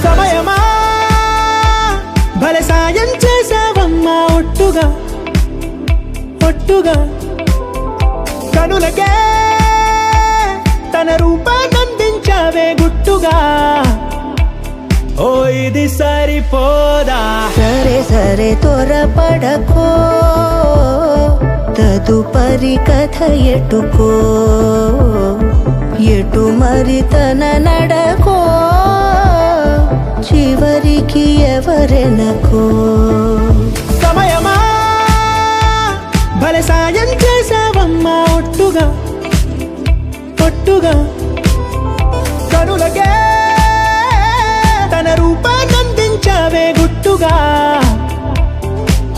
సమయమా భలే సాయం చేసావమ్మా ఒట్టుగా ఒట్టుగా కనులకే తన రూపాన్నందించావే గుట్టుగా ఓ ఇది సరిపోదా సరే సరే త్వరపడకో తదుపరి కథ ఎటుకో ఎటు మరి తన నడకో చివరికి ఎవరెనకో సమయమా భలే సాయం చేసావమ్మా ఒట్టుగా ఒట్టుగా కనులకే తన రూపాన్నందించావే గుట్టుగా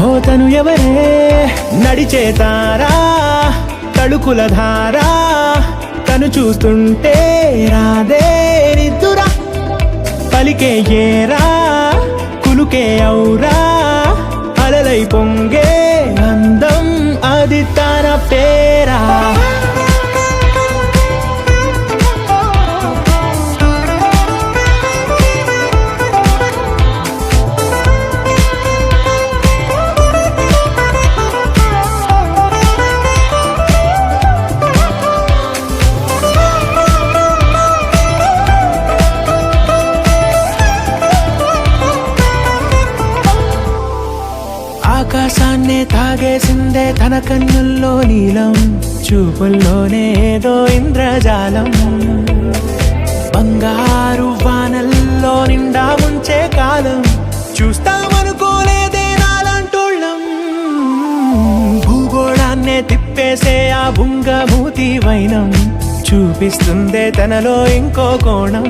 ఓ తను ఎవరే నడిచే తారా తళుకుల ధారా తను చూస్తుంటే రాదే నిద్దురా పలికే ఏరా కులుకే ఔరా అలలై పొంగే అందం అది తన పేరా ఆకాశాన్నే తాగేసిందే తన కన్నుల్లో నీలం చూపుల్లోనే ఏదో ఇంద్రజాలం బంగారు వానల్లో నిండా ముంచే కాలం చూస్తామనుకోలేదే నాలంటోళ్ళం భూగోళాన్నే తిప్పేసే ఆ బుంగమూతి వైనం చూపిస్తుందే తనలో ఇంకో కోణం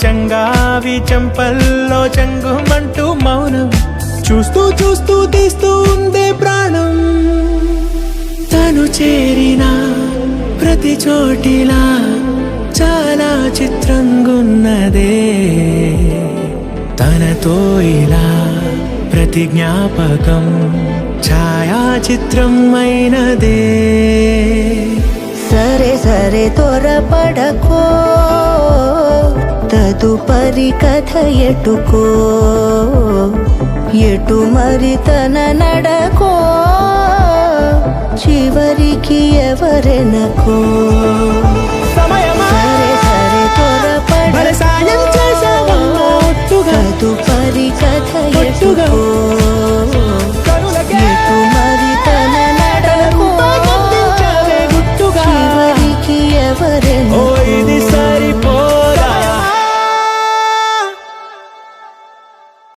చంగావి చంపల్లో చంగుమంటూ మౌనం చూస్తూ చూస్తూ తీస్తూ ఉందే ప్రాణం తను చేరిన ప్రతి చోటిలా చాలా చిత్రంగున్నదే తనతో ఇలా ప్రతి జ్ఞాపకం ఛాయాచిత్రం అయినదే సరే సరే త్వరపడకో తదుపరి కథ ఎటుకో ఎటు మరి తన నడకో చివరికి ఎవరెనకో